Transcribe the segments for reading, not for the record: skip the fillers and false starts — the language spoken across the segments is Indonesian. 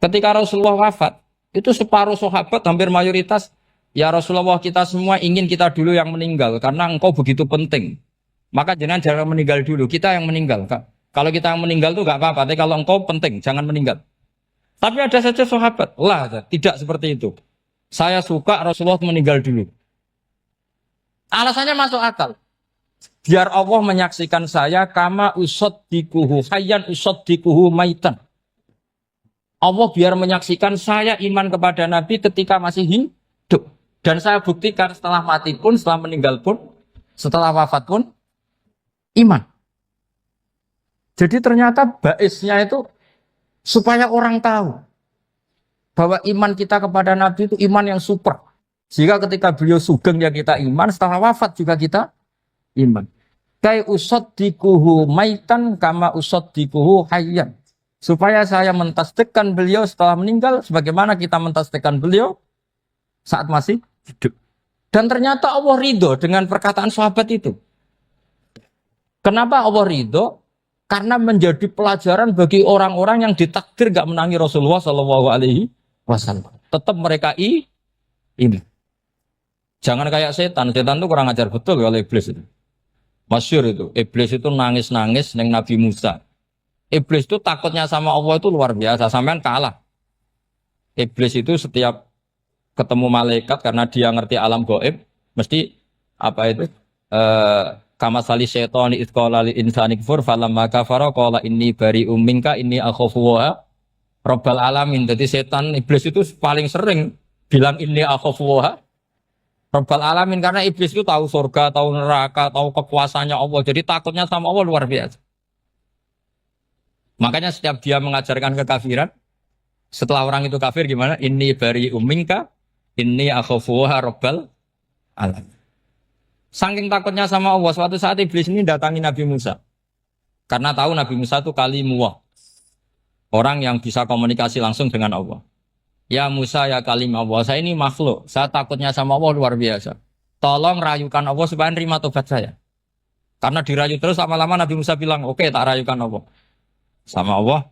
Ketika Rasulullah wafat, itu separuh sahabat hampir mayoritas, ya Rasulullah kita semua ingin kita dulu yang meninggal karena engkau begitu penting. Maka jangan meninggal dulu, kita yang meninggal. Kalau kita yang meninggal tuh gak apa-apa, tapi kalau engkau penting, jangan meninggal. Tapi ada saja sahabat, lah tidak seperti itu. Saya suka Rasulullah meninggal dulu. Alasannya masuk akal. Biar Allah menyaksikan saya kama usaddikuhu hayyan usaddikuhu maitan. Allah biar menyaksikan saya iman kepada Nabi ketika masih hidup. Dan saya buktikan setelah mati pun, setelah meninggal pun, setelah wafat pun, iman. Jadi ternyata baisnya itu supaya orang tahu bahwa iman kita kepada Nabi itu iman yang super. Sehingga ketika beliau sugeng ya kita iman, setelah wafat juga kita iman. Kai usaddikuhu maitan kama usaddikuhu hayyan. Supaya saya mentasdikkan beliau setelah meninggal sebagaimana kita mentasdikkan beliau saat masih hidup. Dan ternyata Allah ridho dengan perkataan sahabat itu. Kenapa Allah ridho? Karena menjadi pelajaran bagi orang-orang yang ditakdir gak menangi Rasulullah SAW. Tetap mereka iman. Jangan kayak setan itu kurang ajar betul oleh iblis itu. Masyhur itu, iblis itu nangis-nangis neng Nabi Musa. Iblis itu takutnya sama Allah itu luar biasa, sampean kalah. Iblis itu setiap ketemu malaikat karena dia ngerti alam gaib, mesti apa itu? Kama sali syaitani idz qala lil insani kfur falamma kafara qala inni bari'um minka inni akhafu wa rabbal alamin. Jadi setan iblis itu paling sering bilang inni akhafu wa rabbal alamin karena iblis itu tahu surga, tahu neraka, tahu kekuasaannya Allah. Jadi takutnya sama Allah luar biasa. Makanya setiap dia mengajarkan kekafiran, setelah orang itu kafir gimana? Inni bari'um minka inni akhafu wa rabbal alamin. Saking takutnya sama Allah, suatu saat iblis ini datangi Nabi Musa. Karena tahu Nabi Musa itu kalimullah. Orang yang bisa komunikasi langsung dengan Allah. Ya Musa ya kalim Allah, saya ini makhluk. Saya takutnya sama Allah luar biasa. Tolong rayukan Allah supaya nerima tobat saya. Karena dirayu terus lama-lama Nabi Musa bilang, oke, tak rayukan Allah. Sama Allah.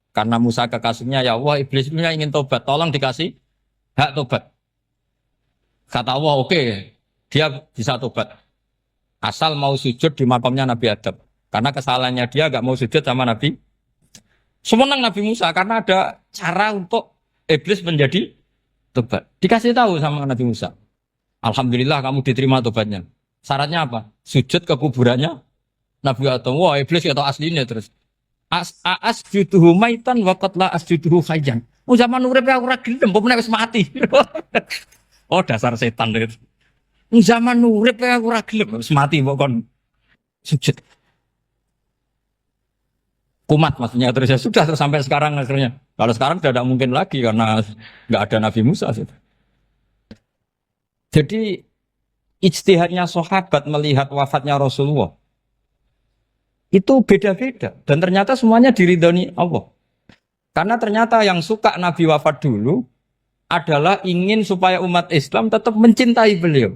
Karena Musa kekasihnya, ya Allah, iblis punya ingin tobat. Tolong dikasih hak tobat. Kata Allah, oke. Dia bisa tobat. Asal mau sujud di makamnya Nabi Adam. Karena kesalahannya dia gak mau sujud sama Nabi. Semenang Nabi Musa karena ada cara untuk iblis menjadi tobat. Dikasih tahu sama Nabi Musa. Alhamdulillah kamu diterima tobatnya. Syaratnya apa? Sujud ke kuburannya Nabi Adam. Wah iblis gak tahu aslinya terus. Asjuduhu maitan wa qatla asjuduhu hayyan. Zaman urip aku ora gelem, pomene wis mati. Oh dasar setan itu. Zaman urip aku ora gelem wis mati kok kon sujud. Kumat maksudnya terus ya sudah terus sampai sekarang akhirnya. Kalau sekarang sudah tidak mungkin lagi karena nggak ada Nabi Musa. Jadi ijtihadnya sahabat melihat wafatnya Rasulullah itu beda-beda dan ternyata semuanya diridhoni Allah. Karena ternyata yang suka Nabi wafat dulu adalah ingin supaya umat Islam tetap mencintai beliau.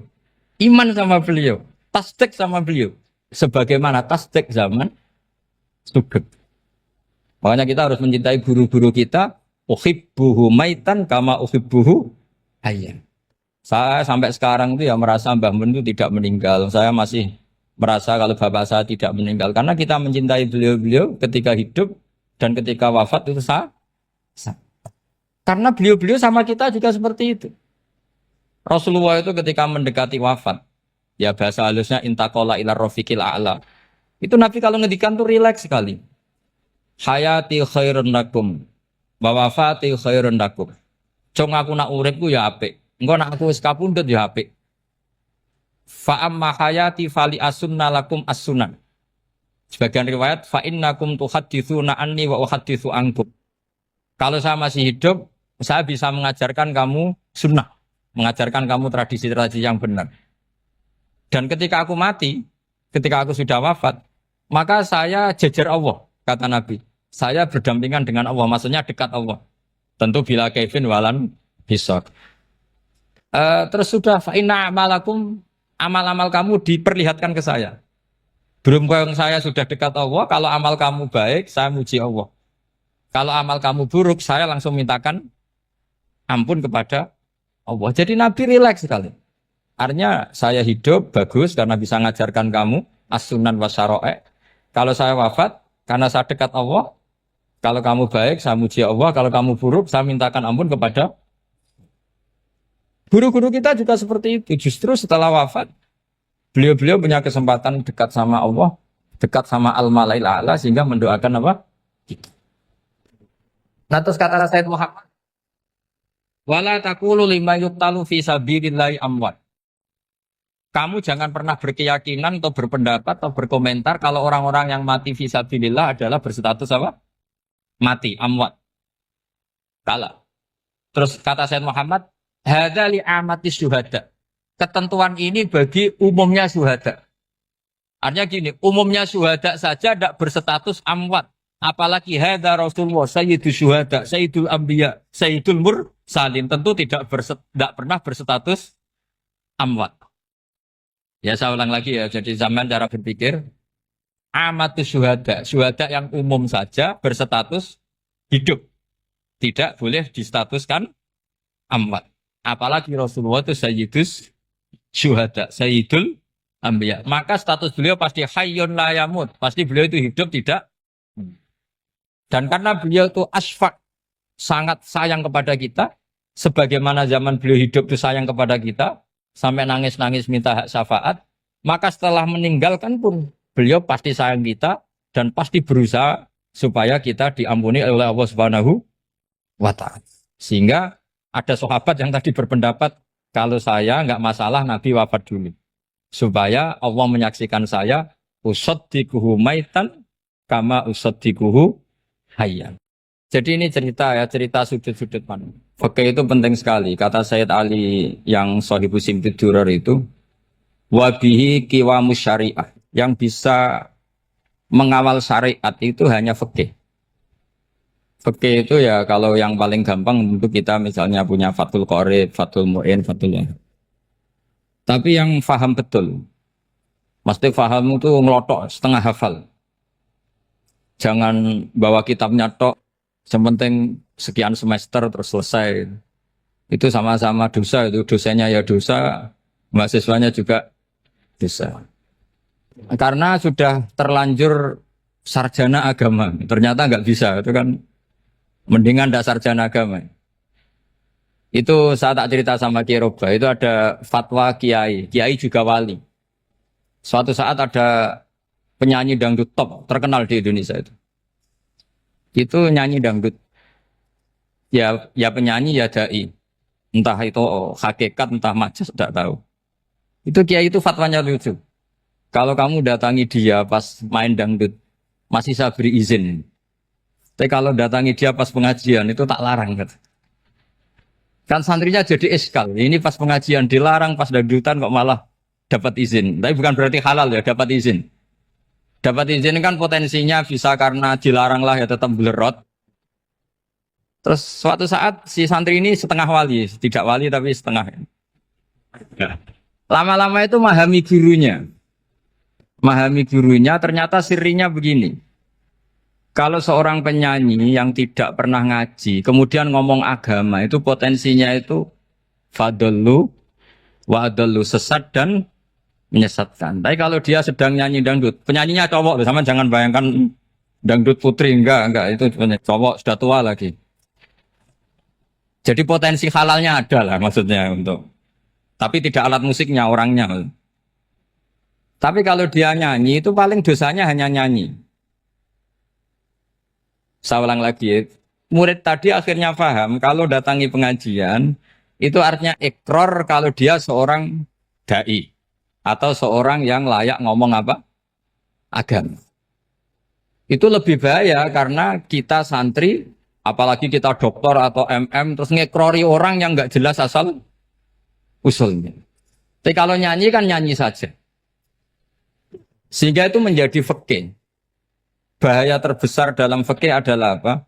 Iman sama beliau, tasdik sama beliau. Sebagaimana tasdik zaman sugeng. Makanya kita harus mencintai guru-guru kita. Uhibbuhu maitan kama uhibbuhu hayyan. Saya sampai sekarang itu ya merasa Mbah Mun itu tidak meninggal. Saya masih merasa kalau bapak saya tidak meninggal. Karena kita mencintai beliau-beliau ketika hidup dan ketika wafat itu sah. Karena beliau-beliau sama kita juga seperti itu. Rasulullah itu ketika mendekati wafat, ya bahasa halusnya intaqala ila rafiqil a'la. Itu Nabi kalau ngedikan tuh rileks sekali. Hayati khairun lakum wa wafati khairun lakum. Cong aku nak uripku ya apik. Engko nak aku wis kapundhut ya apik. Fa amma hayati fali asunna lakum as-sunan. Sebagian riwayat fa innakum tuhadditsuna anni wa uhadditsu ankum. Kalau saya masih hidup, saya bisa mengajarkan kamu sunnah. Mengajarkan kamu tradisi-tradisi yang benar. Dan ketika aku mati, ketika aku sudah wafat, maka saya jejer Allah, kata Nabi. Saya berdampingan dengan Allah, maksudnya dekat Allah. Tentu bila kaifin walan hisab. Terus sudah fa'inna amalakum, amal-amal kamu diperlihatkan ke saya. Belum yang saya sudah dekat Allah, kalau amal kamu baik, saya muji Allah. Kalau amal kamu buruk, saya langsung mintakan ampun kepada Allah. Jadi Nabi rileks sekali. Artinya saya hidup bagus karena bisa ngajarkan kamu as-sunan wa syara'i'. Kalau saya wafat karena saya dekat Allah, kalau kamu baik saya muji Allah, kalau kamu buruk saya mintakan ampun kepada guru-guru kita juga seperti itu. Justru setelah wafat beliau-beliau punya kesempatan dekat sama Allah, dekat sama Al-Malail A'la sehingga mendoakan apa? Nah terus kata Sayyid Muhammad, wala taqulu lima yuqtalu fi sabilillahi amwat. Kamu jangan pernah berkeyakinan atau berpendapat atau berkomentar kalau orang-orang yang mati fi sabilillah adalah berstatus apa? Mati, amwat. Kalah. Terus kata Sayyid Muhammad, hadza li amati syuhada. Ketentuan ini bagi umumnya syuhada. Artinya gini, umumnya syuhada saja tidak berstatus amwat. Apalagi hadza Rasulullah, sayyidul syuhada, sayyidul anbiya, sayyidul mursalin. Tentu tidak pernah berstatus amwat. Ya saya ulang lagi ya, jadi zaman cara berpikir amatus syuhada, syuhada yang umum saja berstatus hidup, tidak boleh distatuskan amwat. Apalagi Rasulullah itu sayyidus syuhada, sayyidul anbiya. Maka status beliau pasti hayyun la yamut, pasti beliau itu hidup tidak. Dan karena beliau itu asfaq, sangat sayang kepada kita, sebagaimana zaman beliau hidup itu sayang kepada kita, sampai nangis-nangis minta hak syafaat, maka setelah meninggalkan pun beliau pasti sayang kita dan pasti berusaha supaya kita diampuni oleh Allah Subhanahu wa ta'ala. Sehingga ada sahabat yang tadi berpendapat kalau saya nggak masalah Nabi wafat dulu. Supaya Allah menyaksikan saya usaddiquhu maitan kama usaddiquhu hayyan. Jadi ini cerita ya, cerita sudut-sudut mana. Fikih itu penting sekali. Kata Sayyid Ali yang Shahibu Simtid Durar itu, wabihi qiwamus syariah. Yang bisa mengawal syariat itu hanya fikih. Fikih itu ya kalau yang paling gampang untuk kita misalnya punya Fathul Qorib, Fathul Mu'in, Fathul Wahab. Tapi yang faham betul, mesti faham itu ngelotok setengah hafal. Jangan bawa kitabnya tok. Yang penting sekian semester terus selesai. Itu sama-sama dosa, itu dosanya ya dosa, mahasiswanya juga dosa. Karena sudah terlanjur sarjana agama, ternyata nggak bisa, itu kan mendingan ndak sarjana agama. Itu saya tak cerita sama Kiai Roba, itu ada fatwa Kiai, Kiai juga wali. Suatu saat ada penyanyi dangdut top terkenal di Indonesia itu nyanyi dangdut. Ya penyanyi ya dai. Entah itu hakikat, entah majas, tidak tahu. Itu kiai itu fatwanya lucu. Kalau kamu datangi dia pas main dangdut, masih saya beri izin. Tapi kalau datangi dia pas pengajian, itu tak larang. Kan santrinya jadi eskal. Ini pas pengajian dilarang, pas dangdutan kok malah dapat izin. Tapi bukan berarti halal ya, dapat izin. Dapat izin kan potensinya bisa karena dilarang lah ya tetap belerot. Terus suatu saat si santri ini setengah wali, tidak wali tapi setengah. Ya. Lama-lama itu memahami gurunya. Memahami gurunya ternyata sirinya begini. Kalau seorang penyanyi yang tidak pernah ngaji, kemudian ngomong agama, itu potensinya itu fadallu wa adallu, sesat dan menyesatkan. Tapi kalau dia sedang nyanyi dangdut, penyanyinya cowok, sama jangan bayangkan dangdut putri, enggak, itu cowok sudah tua lagi. Jadi potensi halalnya ada lah maksudnya untuk, tapi tidak alat musiknya, orangnya. Tapi kalau dia nyanyi itu paling dosanya hanya nyanyi. Saya ulang lagi, murid tadi akhirnya paham kalau datangi pengajian itu artinya ikrar kalau dia seorang dai. Atau seorang yang layak ngomong apa? Agama. Itu lebih bahaya karena kita santri, apalagi kita doktor atau MM, terus ngekrori orang yang nggak jelas asal usulnya. Tapi kalau nyanyi kan nyanyi saja. Sehingga itu menjadi fikih. Bahaya terbesar dalam fikih adalah apa?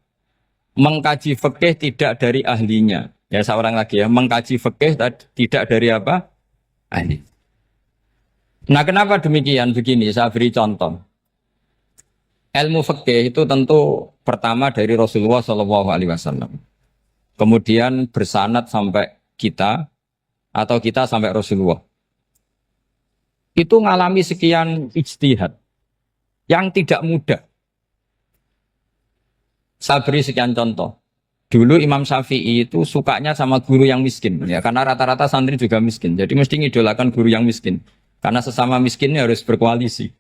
Mengkaji fikih tidak dari ahlinya. Ya saya ulang lagi ya, mengkaji fikih tidak dari apa? Ahli. Nah kenapa demikian? Begini, saya beri contoh. Ilmu fikih itu tentu pertama dari Rasulullah Shallallahu Alaihi Wasallam. Kemudian bersanad sampai kita atau kita sampai Rasulullah. Itu ngalami sekian ijtihad yang tidak mudah. Saya beri sekian contoh. Dulu Imam Syafi'i itu sukanya sama guru yang miskin, ya karena rata-rata santri juga miskin. Jadi mesti ngidolakan guru yang miskin, karena sesama miskinnya harus berkoalisi.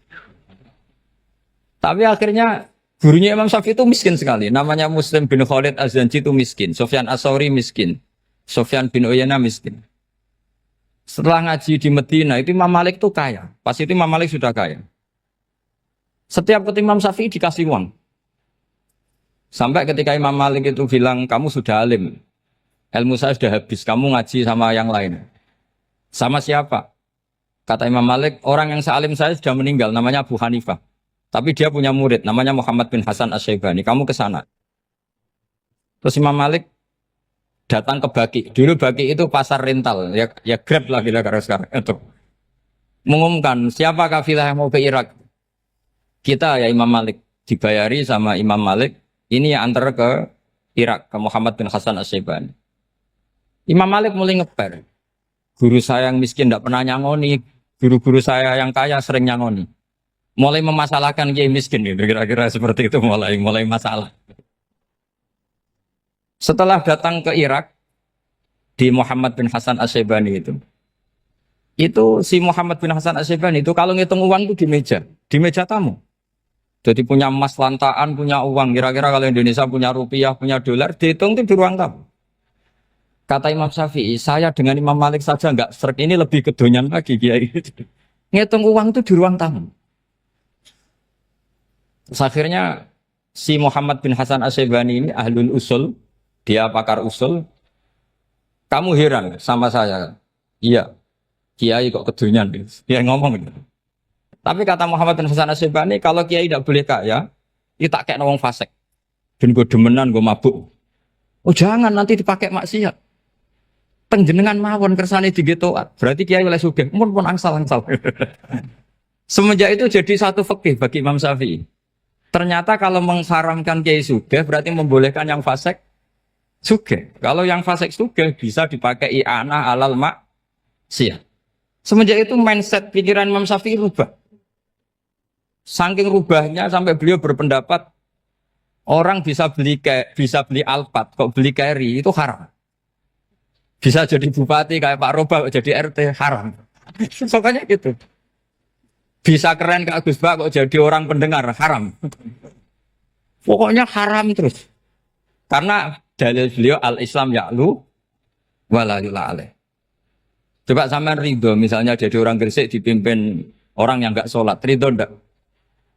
Tapi akhirnya gurunya Imam Syafi'i itu miskin sekali. Namanya Muslim bin Khalid Az-Zanji itu miskin, Sufyan As-Tsauri miskin, Sufyan bin Uyainah miskin. Setelah ngaji di Medina itu Imam Malik itu kaya. Pas itu Imam Malik sudah kaya. Setiap ketemu Imam Syafi'i dikasih uang. Sampai ketika Imam Malik itu bilang, kamu sudah alim, ilmu saya sudah habis, kamu ngaji sama yang lain. Sama siapa? Kata Imam Malik, orang yang sealim saya sudah meninggal, namanya Abu Hanifah. Tapi dia punya murid, namanya Muhammad bin Hasan Asy-Syaibani, kamu ke sana. Terus Imam Malik datang ke Baki. Dulu Baki itu pasar rental, ya Grab lah kira-kira sekarang. Itu mengumumkan, siapa kafilah yang mau ke Irak? Kita ya Imam Malik, dibayari sama Imam Malik. Ini yang antar ke Irak, ke Muhammad bin Hasan Asy-Syaibani. Imam Malik mulai ngeper. Guru saya yang miskin tidak pernah nyangoni, guru-guru saya yang kaya sering nyangoni. Mulai memasalahkan kiai miskin gitu, kira-kira seperti itu mulai masalah. Setelah datang ke Irak di Muhammad bin Hasan Asy-Syaibani itu si Muhammad bin Hasan Asy-Syaibani itu kalau ngitung uang itu di meja tamu. Jadi punya emas lantaan, punya uang. Kira-kira kalau Indonesia punya rupiah, punya dolar, dihitung itu di ruang tamu. Kata Imam Syafi'i, saya dengan Imam Malik saja enggak serk, ini lebih kedonyan lagi kiai. Ngitung uang itu di ruang tamu. Terus akhirnya si Muhammad bin Hasan Asy-Syaibani ini ahlul usul, dia pakar usul. Kamu heran sama saya? Iya, kiai kok kedonyan. Dia ngomong gitu. Tapi kata Muhammad bin Hasan Asy-Syaibani, kalau kiai tidak boleh kaya, itu tak kayak wong fasik. Dan gue demenan, gue mabuk. Oh jangan, nanti dipakai maksiat. Penjenengan mawon kersane digetoat. Berarti kiai oleh sugih, pun angsal-angsal. Semenjak itu jadi satu fikih bagi Imam Syafi'i. Ternyata kalau mengharamkan kiai sugih, berarti membolehkan yang fasik sugih. Kalau yang fasik sugih bisa dipakai i'anah alal maksiat. Semenjak itu mindset pikiran Imam Syafi'i rubah. Saking rubahnya sampai beliau berpendapat orang bisa beli Alphard, kok beli carry itu haram. Bisa jadi bupati kayak Pak Roba, jadi RT haram. Pokoknya gitu. Bisa keren kayak Gus Bak kok jadi orang pendengar haram. Pokoknya haram terus. Karena dalil beliau al-Islam ya'lu wala yula alaih. Coba sampean ridho misalnya jadi orang Gresik dipimpin orang yang enggak sholat, ridho ndak?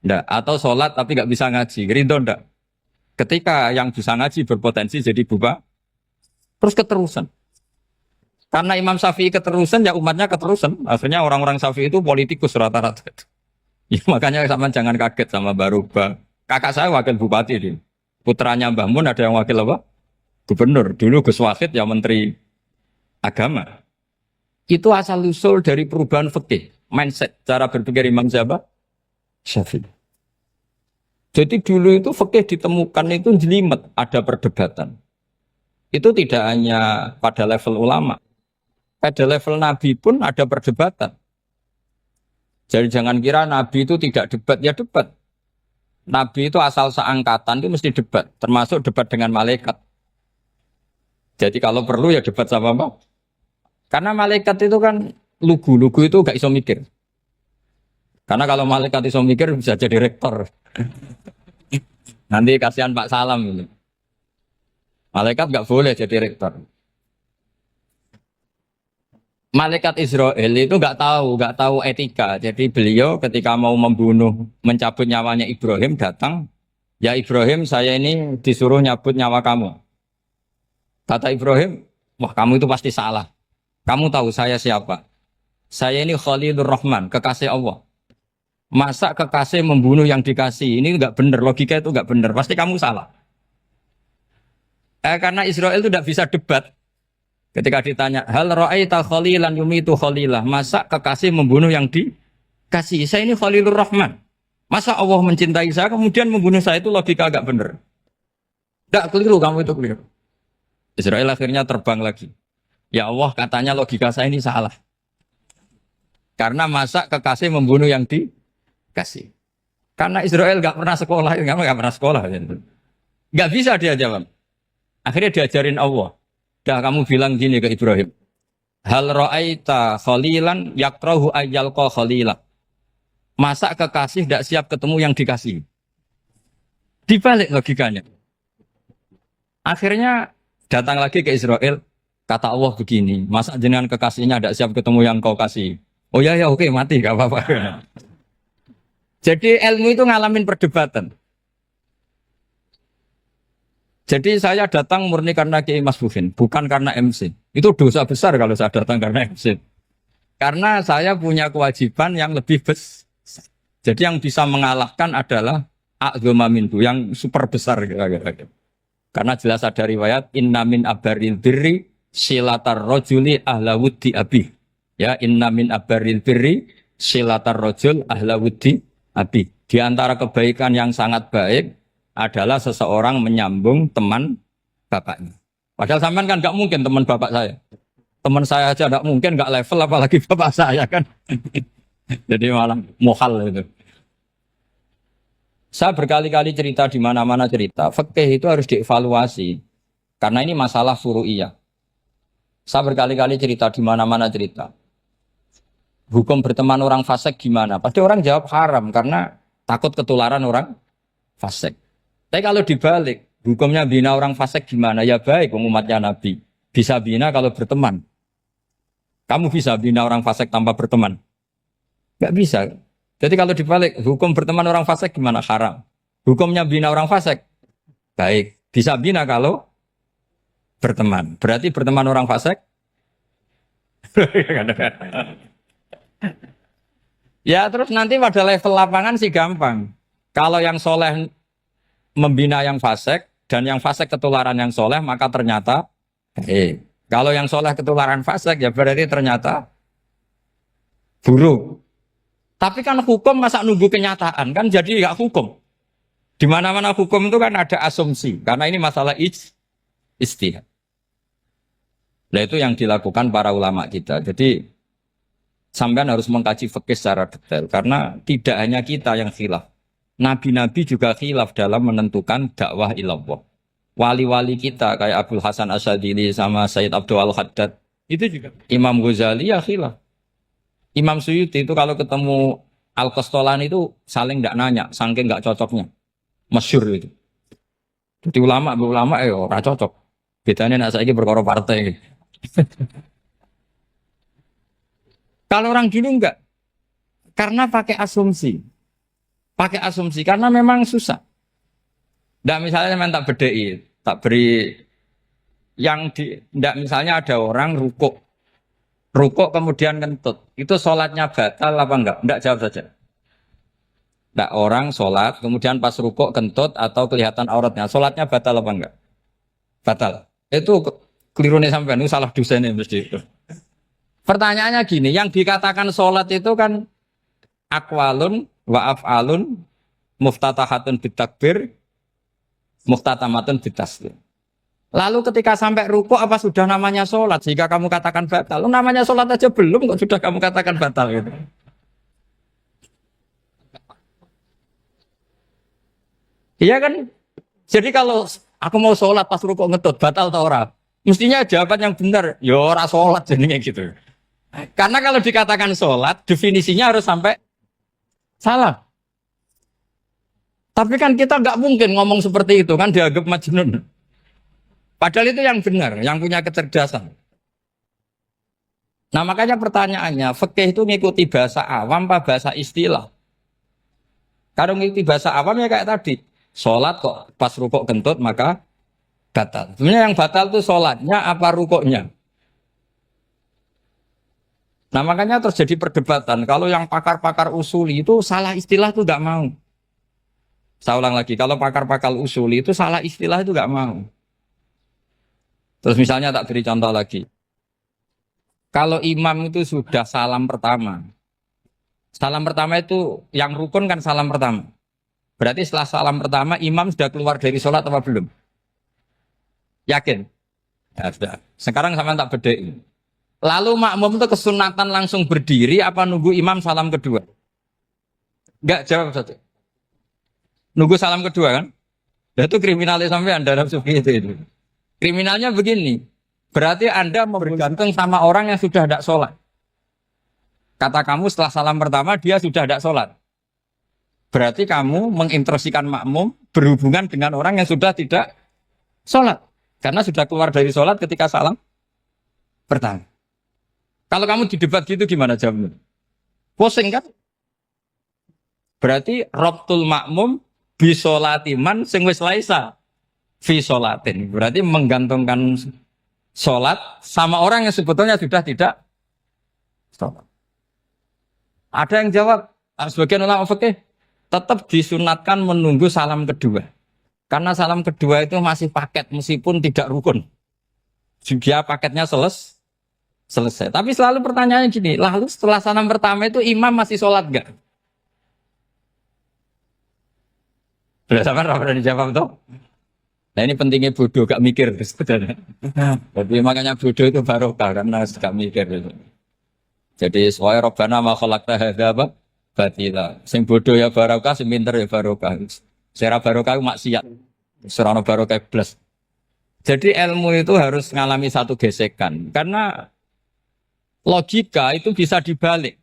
Ndak. Atau sholat tapi nggak bisa ngaji, ridho ndak? Ketika yang bisa ngaji berpotensi jadi buba, terus keterusan. Karena Imam Syafi'i keterusan, ya umatnya keterusan. Akhirnya orang-orang Syafi'i itu politikus rata-rata. Ya, makanya sama jangan kaget sama Baruba. Kakak saya wakil bupati ini. Putranya Mbah Mun ada yang wakil apa? Gubernur. Dulu Gus Wahid yang menteri agama. Itu asal usul dari perubahan fikih, mindset, cara berpikir Imam Syafi'i. Jadi dulu itu fikih ditemukan itu jelimet, ada perdebatan. Itu tidak hanya pada level ulama, pada level Nabi pun ada perdebatan. Jadi jangan kira Nabi itu tidak debat, ya debat. Nabi itu asal seangkatan itu mesti debat, termasuk debat dengan malaikat. Jadi kalau perlu ya debat sama apa? Karena malaikat itu kan lugu itu gak iso mikir. Karena kalau malaikat iso mikir bisa jadi rektor. Nanti kasihan Pak Salam ini. Malaikat gak boleh jadi rektor. Malaikat Israel itu nggak tahu etika. Jadi beliau ketika mau membunuh, mencabut nyawanya Ibrahim datang, ya Ibrahim saya ini disuruh nyabut nyawa kamu. Kata Ibrahim, wah kamu itu pasti salah. Kamu tahu saya siapa? Saya ini Khalilur Rahman, kekasih Allah. Masa kekasih membunuh yang dikasih? Ini nggak benar, logika itu nggak benar. Pasti kamu salah. Karena Israel itu tidak bisa debat. Ketika ditanya, hal ra'aita khalilan yumitu khalilah, masa kekasih membunuh yang dikasih? Saya ini Khalilur Rahman. Masa Allah mencintai saya kemudian membunuh saya, itu logika agak bener. Tidak keliru, kamu itu keliru. Israel akhirnya terbang lagi. Ya Allah, katanya logika saya ini salah. Karena masa kekasih membunuh yang dikasih. Karena Israel nggak pernah sekolah, kamu nggak pernah sekolah. Nggak bisa dia jawab. Akhirnya diajarin Allah. Dah kamu bilang gini ke Ibrahim. Hal ra'aita khalilan yakrahu ayyalqa khalilah. Masa kekasih tidak siap ketemu yang dikasih. Dibalik logikanya. Akhirnya datang lagi ke Israel. Kata Allah begini. Masa jenengan kekasihnya tidak siap ketemu yang kau kasih. Oh ya ya oke mati gak apa-apa. Jadi ilmu itu ngalamin perdebatan. Jadi saya datang murni karena Kiai Mas Buhin, bukan karena MC. Itu dosa besar kalau saya datang karena MC. Karena saya punya kewajiban yang lebih besar. Jadi yang bisa mengalahkan adalah a'dzama minhu, yang super besar. Karena jelas ada riwayat, inna min abaril birri silatar rojuli ahla wuddi abi. Ya, inna min abaril birri silatar rojul ahla wuddi abi. Di antara kebaikan yang sangat baik adalah seseorang menyambung teman bapaknya. Padahal sampean kan nggak mungkin teman bapak saya. Teman saya aja nggak mungkin, nggak level apalagi bapak saya kan. Jadi malah mohal itu. Saya berkali-kali cerita di mana-mana cerita, fikih itu harus dievaluasi. Karena ini masalah furu'iyah. Saya berkali-kali cerita di mana-mana cerita. Hukum berteman orang fasik gimana? Pasti orang jawab haram karena takut ketularan orang fasik. Tapi kalau dibalik, hukumnya bina orang fasik gimana? Ya baik, umatnya Nabi. Bisa bina kalau berteman. Kamu bisa bina orang fasik tanpa berteman? Gak bisa. Jadi kalau dibalik, hukum berteman orang fasik gimana? Haram. Hukumnya bina orang fasik? Baik. Bisa bina kalau berteman. Berarti berteman orang fasik? Ya terus nanti pada level lapangan sih gampang. Kalau yang soleh membina yang fasik dan yang fasik ketularan yang soleh, maka ternyata kalau yang soleh ketularan fasik ya berarti ternyata buruk. Tapi kan hukum masa nunggu kenyataan kan jadi nggak hukum. Di mana-mana hukum itu kan ada asumsi karena ini masalah ijtihad. Nah itu yang dilakukan para ulama kita. Jadi sampean harus mengkaji fikih secara detail karena tidak hanya kita yang khilaf. Nabi-nabi juga khilaf dalam menentukan dakwah ilallah. Wali-wali kita kayak Abdul Hasan Asyadili sama Sayyid Abdul Al-Haddad itu juga. Imam Ghazali ya khilaf. Imam Suyuti itu kalau ketemu Al-Qastolani itu saling tidak nanya, saking nggak cocoknya. Masyhur itu. Jadi ulama ora cocok. Bedanya nak saiki perkara partai. Kalau orang gini enggak. Karena pakai asumsi. Pakai asumsi karena memang susah. Ndak misalnya memang tak bedai, tak beri yang di ndak misalnya ada orang rukuk kemudian kentut. Itu sholatnya batal apa enggak? Enggak, jawab saja. Enggak, orang sholat kemudian pas rukuk kentut atau kelihatan auratnya. Sholatnya batal apa enggak? Batal. Itu keliru nih sampean, itu salah dosen mesti itu. Pertanyaannya gini, yang dikatakan sholat itu kan aqwalun wa af'alun muftatahatun bitakbir muftatamatun bitaslim. Lalu ketika sampai rukuk apa sudah namanya sholat sehingga kamu katakan batal? Namanya sholat aja belum kok sudah kamu katakan batal gitu. Iya kan? Jadi kalau aku mau sholat pas rukuk ngetut batal atau ora? Mestinya jawaban yang benar, ya ora sholat jadinya gitu. Karena kalau dikatakan sholat definisinya harus sampai salah. Tapi kan kita nggak mungkin ngomong seperti itu kan dianggap majnun. Padahal itu yang benar, yang punya kecerdasan. Nah makanya pertanyaannya, fikih itu ngikuti bahasa awam apa bahasa istilah? Kalau ngikuti bahasa awam ya kayak tadi, sholat kok pas rukuk kentut maka batal. Sebenarnya yang batal itu sholatnya apa rukuknya? Nah makanya terjadi perdebatan. Kalau yang pakar-pakar usuli itu salah istilah itu nggak mau. Saya ulang lagi, kalau pakar-pakar usuli itu salah istilah itu nggak mau. Terus misalnya tak beri contoh lagi. Kalau imam itu sudah salam pertama, Salam pertama itu yang rukun kan salam pertama. Berarti setelah salam pertama imam sudah keluar dari sholat apa belum? Yakin? Ya sudah. Sekarang sama tak bedai. Lalu makmum itu kesunatan langsung berdiri apa nunggu imam salam kedua? Enggak, jawab satu. Nunggu salam kedua kan? Dan itu kriminalnya sampai Anda dalam sufi itu. Kriminalnya begini. Berarti Anda bergantung sama orang yang sudah tidak sholat. Kata kamu setelah salam pertama dia sudah tidak sholat. Berarti kamu menginstruksikan makmum berhubungan dengan orang yang sudah tidak sholat. Karena sudah keluar dari sholat ketika salam pertama. Kalau kamu di debat gitu gimana jawabnya? Pusing kan? Berarti robtul makmum bisolatiman sing wis laisa fi sholatin. Berarti menggantungkan sholat sama orang yang sebetulnya sudah tidak sholat. Ada yang jawab, sebagian ulama fikih tetap disunatkan menunggu salam kedua. Karena salam kedua itu masih paket meskipun tidak rukun. Juga paketnya selesai. Tapi selalu pertanyaannya gini, lalu setelah salam pertama itu imam masih sholat enggak? Sudah sama pernah dijawab toh? Nah ini pentingnya bodoh, gak mikir sebenarnya. Jadi makanya bodoh itu barokah karena gak mikir. Jadi soalnya Rabbana ma khalaqta hadza apa? Batila. Sing bodoh ya barokah, sing pinter ya barokah. Sera barokah itu maksiat. Serana barokah plus. Jadi ilmu itu harus mengalami satu gesekan karena logika itu bisa dibalik.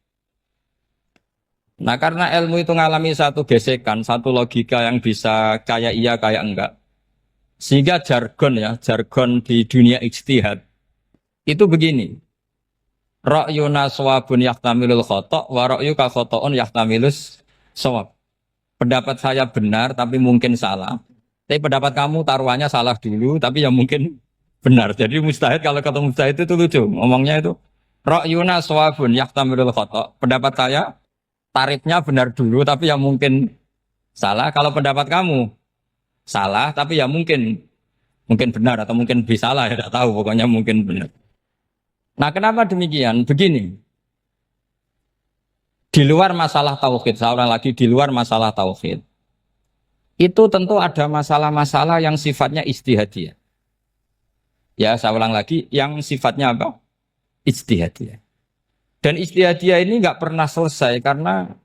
Nah karena ilmu itu mengalami satu gesekan, satu logika yang bisa kayak iya kayak enggak. Sehingga jargon di dunia ijtihad itu begini. Ra'yuna shawabun yahtamilul khata' wa ra'yuka khata'un yahtamilus shawab. Pendapat saya benar tapi mungkin salah. Tapi pendapat kamu taruhannya salah dulu tapi yang mungkin benar. Jadi mustahid kalau ketemu mustahid itu lucu. Ngomongnya itu ra'yuna shawabun yahtamilul khata'. Pendapat saya tarifnya benar dulu tapi yang mungkin salah. Kalau pendapat kamu salah tapi ya mungkin benar atau mungkin bisa salah ya tidak tahu pokoknya mungkin benar. Nah kenapa demikian? Begini, di luar masalah tauhid, seorang lagi di luar masalah tauhid, itu tentu ada masalah-masalah yang sifatnya ijtihadiyah. Ya saya ulang lagi, yang sifatnya apa? Ijtihadiyah. Dan ijtihadiyah ini nggak pernah selesai karena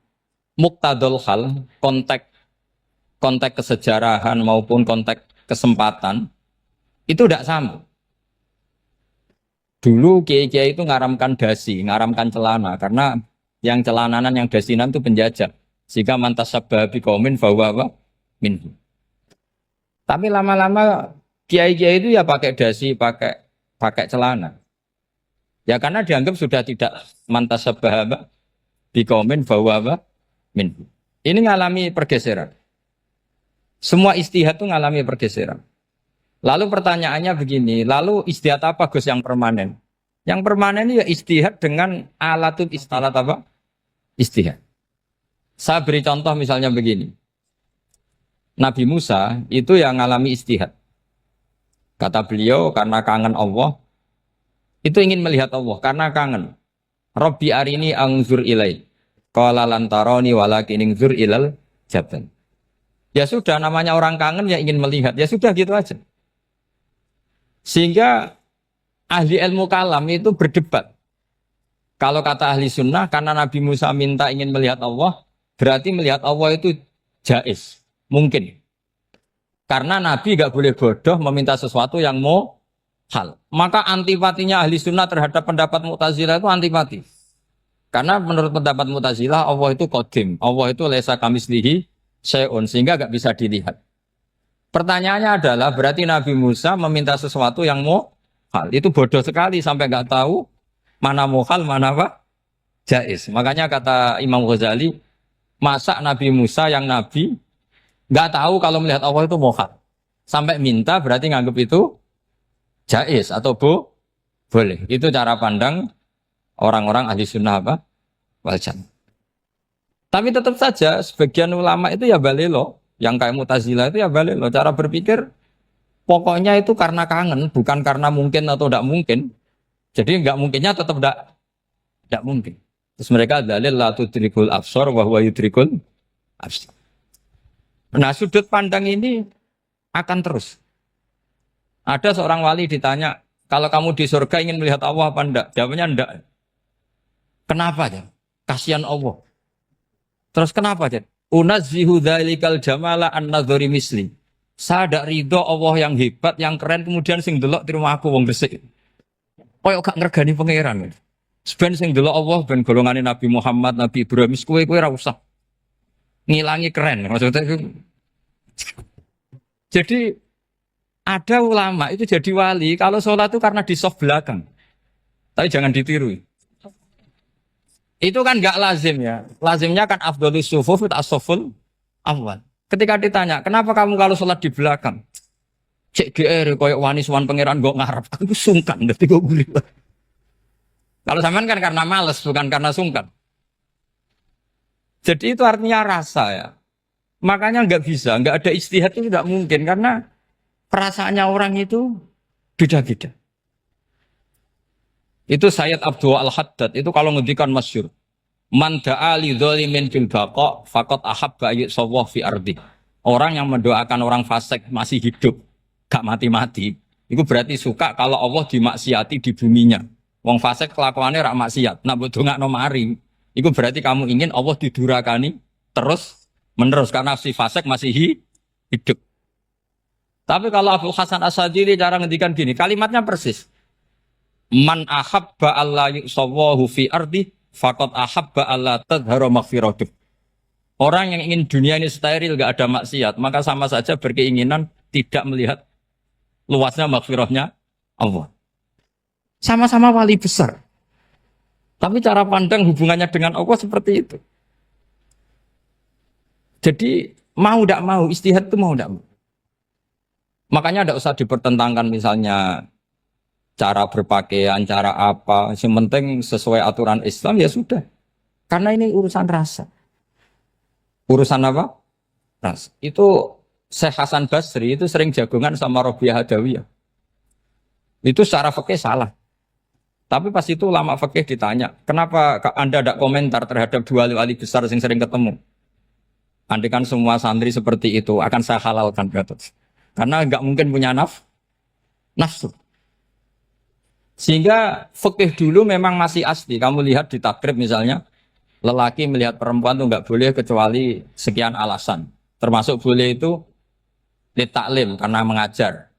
muqtadul hal, konteks kesejarahan maupun konteks kesempatan itu tidak sama. Dulu kiai-kiai itu ngaramkan dasi, ngaramkan celana karena yang celananan yang dasinan itu penjajah. Sehingga mantas sabah biqaumin bahwa minhu. Tapi lama-lama kiai-kiai itu ya pakai dasi, pakai celana. Ya karena dianggap sudah tidak mantas sabah biqaumin bahwa minhu. Ini ngalami pergeseran. Semua istihad itu ngalami pergeseran. Lalu pertanyaannya begini, lalu istihad apa Gus yang permanen? Yang permanen ya istihad dengan alatut istilah apa? Istihad. Saya beri contoh misalnya begini. Nabi Musa itu yang ngalami istihad. Kata beliau karena kangen Allah, itu ingin melihat Allah karena kangen. Rabbi arini angzur ilai. Qala lan tarani walakin angzur ilal jabal. Ya sudah namanya orang kangen ya ingin melihat. Ya sudah gitu aja. Sehingga ahli ilmu kalam itu berdebat. Kalau kata ahli sunnah, karena Nabi Musa minta ingin melihat Allah, berarti melihat Allah itu jaiz, mungkin. Karena Nabi gak boleh bodoh meminta sesuatu yang mau hal. Maka antipatinya ahli sunnah terhadap pendapat Mu'tazilah itu antipati. Karena menurut pendapat Mu'tazilah, Allah itu qadim. Allah itu laisa kamislihi syai'un, sehingga gak bisa dilihat. Pertanyaannya adalah berarti Nabi Musa meminta sesuatu yang mau hal. Itu bodoh sekali sampai nggak tahu mana mau hal, mana apa? Jaiz. Makanya kata Imam Ghazali, masa Nabi Musa yang Nabi nggak tahu kalau melihat Allah itu mau hal. Sampai minta berarti nganggap itu jaiz atau boleh. Itu cara pandang orang-orang ahli sunnah apa? Wal jamaah. Tapi tetap saja sebagian ulama itu ya balelo. Yang kayak Mu'tazilah itu ya balik loh. Cara berpikir pokoknya itu karena kangen, bukan karena mungkin atau tidak mungkin. Jadi nggak mungkinnya tetap tidak mungkin. Terus mereka dalil la tudrikul absar wa huwa yudrikul absar. Nah, sudut pandang ini akan terus. Ada seorang wali ditanya, kalau kamu di surga ingin melihat Allah apa enggak? Jawabnya enggak. Kenapa ya? Kasihan Allah. Terus kenapa ya? Unazzihu dzalikal jamala an-nadhari misli. Saya tidak ridho Allah yang hebat, yang keren, kemudian sing delok di rumah aku wong resik. Koyok gak ngergani pangeran. Sebenarnya sing delok Allah ben golongane Nabi Muhammad, Nabi Ibrahim, kowe ra usah ngilangi keren. Maksudnya itu. Jadi ada ulama itu jadi wali kalau sholat itu karena di soft belakang. Tapi jangan ditiru. Itu kan gak lazim ya. Lazimnya kan afdhalus sufuf as-saful awal. Ketika ditanya, kenapa kamu kalau sholat di belakang? Cek GR, koyok wani suwan pangeran gak ngarep. Aku sungkan, nanti gue gulir. Kalau zaman kan karena males, bukan karena sungkan. Jadi itu artinya rasa ya. Makanya nggak bisa, nggak ada ijtihad itu tidak mungkin. Karena perasaannya orang itu beda-beda. Itu Sayyid Abdul Al-Haddad, itu kalau ngendikan masyhur. Man da'a li dzalimin bil baqa faqad ahabba ayyusawwah fi ardi. Orang yang mendoakan orang fasik masih hidup, gak mati-mati, itu berarti suka kalau Allah dimaksiati di buminya. Wong fasik kelakuannya rak maksiat, nak mbok dongakno mari. Itu berarti kamu ingin Allah didurakani terus menerus karena si fasik masih hidup. Tapi kalau Abu Hasan As-Sadili cara ngendikan gini, kalimatnya persis. Man ahabba alla yusawwahu fi ardi faqad ahabba alla tadhharu maghfiratuh. Orang yang ingin dunia ini steril, gak ada maksiat, maka sama saja berkeinginan tidak melihat luasnya maghfirahnya Allah. Sama-sama wali besar. Tapi cara pandang hubungannya dengan Allah seperti itu. Jadi mau tidak mau, ijtihad itu mau tidak mau. Makanya tidak usah dipertentangkan misalnya cara berpakaian, cara apa. Yang penting sesuai aturan Islam ya sudah. Karena ini urusan rasa. Urusan apa? Rasa. Itu Syekh Hasan Basri itu sering jagungan sama Robiah Hadawiyah. Itu secara fikih salah. Tapi pas itu ulama fikih ditanya, kenapa Anda tidak komentar terhadap dua wali besar yang sering ketemu? Andikan semua santri seperti itu akan saya halalkan, karena nggak mungkin punya nafsu. Sehingga fikih dulu memang masih asli. Kamu lihat di takrib misalnya, lelaki melihat perempuan itu nggak boleh kecuali sekian alasan. Termasuk boleh itu li taklim karena mengajar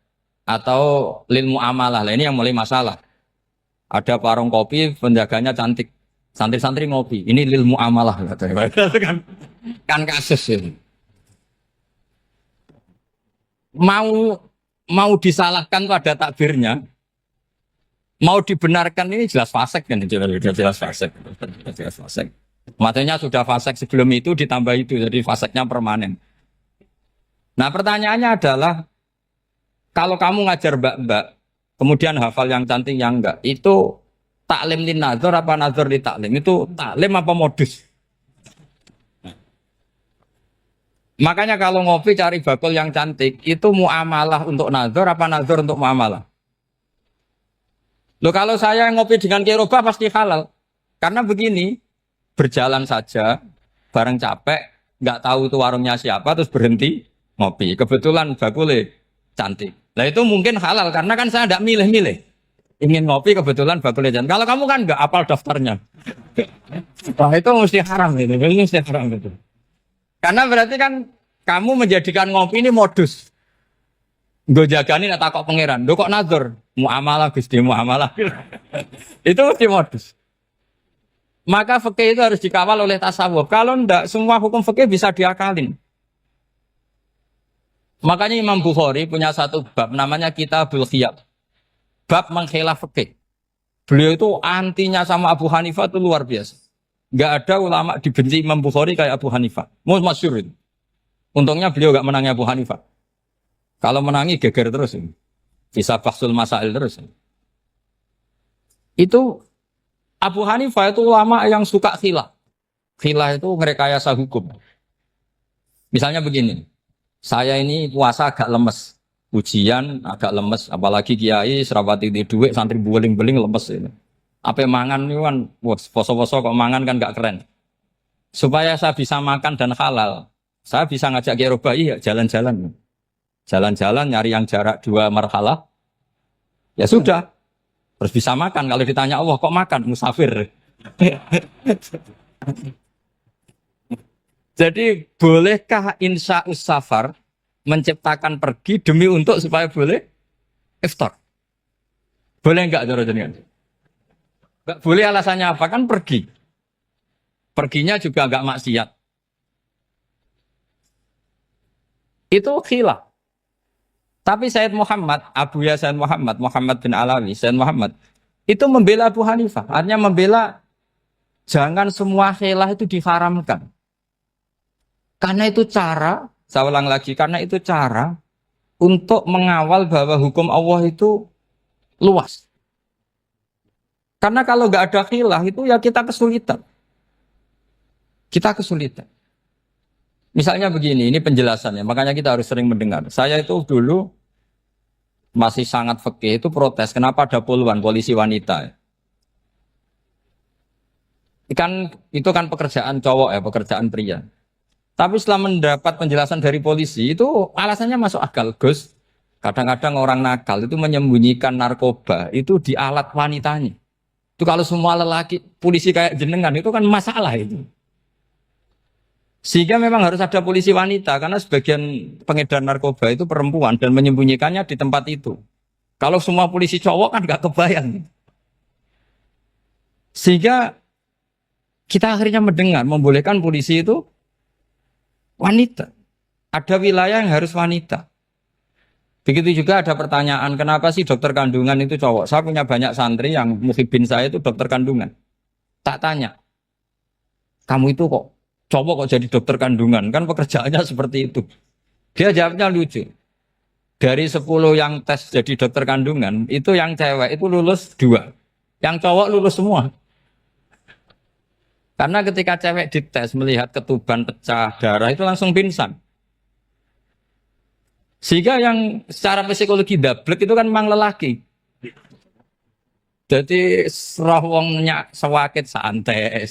atau lil muamalah. Nah, ini yang mulai masalah. Ada warung kopi, penjaganya cantik. Santri-santri ngopi. Ini lil muamalah. Kan kasus ini. Mau disalahkan tuh ada takbirnya. Mau dibenarkan ini jelas fasik kan? Jelas fasik. Jelas fasik. Maksudnya sudah fasik sebelum itu ditambah itu. Jadi fasiknya permanen. Nah pertanyaannya adalah, kalau kamu ngajar mbak-mbak, kemudian hafal yang cantik yang enggak, itu taklim li nazar apa nazar li taklim? Itu taklim apa modus? Makanya kalau ngopi cari bakul yang cantik, itu muamalah untuk nazar apa nazar untuk muamalah? Loh kalau saya ngopi dengan kiroba pasti halal. Karena begini, berjalan saja, bareng capek, nggak tahu itu warungnya siapa, terus berhenti ngopi. Kebetulan bakulnya cantik. Nah itu mungkin halal karena kan saya tidak milih-milih. Ingin ngopi kebetulan bakulnya cantik. Kalau kamu kan nggak apal daftarnya. Wah itu mesti haram itu. Mesti haram itu. Karena berarti kan kamu menjadikan ngopi ini modus. Gue jagani nak takok pangeran. Lo kok nazar? Muamalah Gusti muamalah. Itu mesti modus. Maka fikih itu harus dikawal oleh tasawuf. Kalau ndak semua hukum fikih bisa diakalin. Makanya Imam Bukhari punya satu bab namanya Kitabul Khiyab. Bab mengkhilaf fikih. Beliau itu antinya sama Abu Hanifah itu luar biasa. Enggak ada ulama dibenci Imam Bukhari kayak Abu Hanifah. Masyhur itu. Untungnya beliau enggak menangi Abu Hanifah. Kalau menangi geger terus. Bisa faksul masail terus. Itu Abu Hanifah itu ulama yang suka khilaf. Khilaf itu merekayasa hukum. Misalnya begini. Saya ini puasa agak lemes, ujian agak lemes, apalagi kiai serapati di duit, santri beling-beling lemes ini. Apa mangan itu kan, wah, poso-poso kok mangan kan gak keren. Supaya saya bisa makan dan halal, saya bisa ngajak Kiai Robai ya jalan-jalan. Jalan-jalan nyari yang jarak 2 marhalah, ya sudah. Terus bisa makan. Kalau ditanya Allah kok makan? Musafir. Jadi bolehkah insya safar menciptakan pergi demi untuk supaya boleh iftar? Boleh enggak cara jenengan? Enggak boleh, alasannya apa? Kan pergi. Perginya juga enggak maksiat. Itu khilaf. Tapi Sayyid Muhammad, Abuya Sayyid Muhammad, Muhammad bin Alawi, Sayyid Muhammad, itu membela Abu Hanifah. Artinya membela jangan semua khilaf itu diharamkan. Karena itu cara, saya ulang lagi, karena itu cara untuk mengawal bahwa hukum Allah itu luas. Karena kalau nggak ada khilaf itu ya kita kesulitan. Kita kesulitan. Misalnya begini, ini penjelasannya, makanya kita harus sering mendengar. Saya itu dulu masih sangat fikih itu protes, kenapa ada puluhan polisi wanita. Itu kan pekerjaan cowok ya, pekerjaan pria. Tapi setelah mendapat penjelasan dari polisi, itu alasannya masuk akal. Gus, kadang-kadang orang nakal itu menyembunyikan narkoba itu di alat wanitanya. Itu kalau semua lelaki, polisi kayak jenengan, itu kan masalah itu. Sehingga memang harus ada polisi wanita, karena sebagian pengedar narkoba itu perempuan dan menyembunyikannya di tempat itu. Kalau semua polisi cowok kan gak kebayang. Sehingga kita akhirnya mendengar, membolehkan polisi itu wanita. Ada wilayah yang harus wanita. Begitu juga ada pertanyaan, kenapa sih dokter kandungan itu cowok? Saya punya banyak santri yang muhibin saya itu dokter kandungan. Tak tanya, kamu itu kok cowok kok jadi dokter kandungan? Kan pekerjaannya seperti itu. Dia jawabnya lucu. Dari 10 yang tes jadi dokter kandungan, itu yang cewek itu lulus 2. Yang cowok lulus semua. Karena ketika cewek dites melihat ketuban pecah darah itu langsung pingsan. Sehingga yang secara psikologi dablek itu kan memang lelaki. Jadi roh wongnya sewakit santai.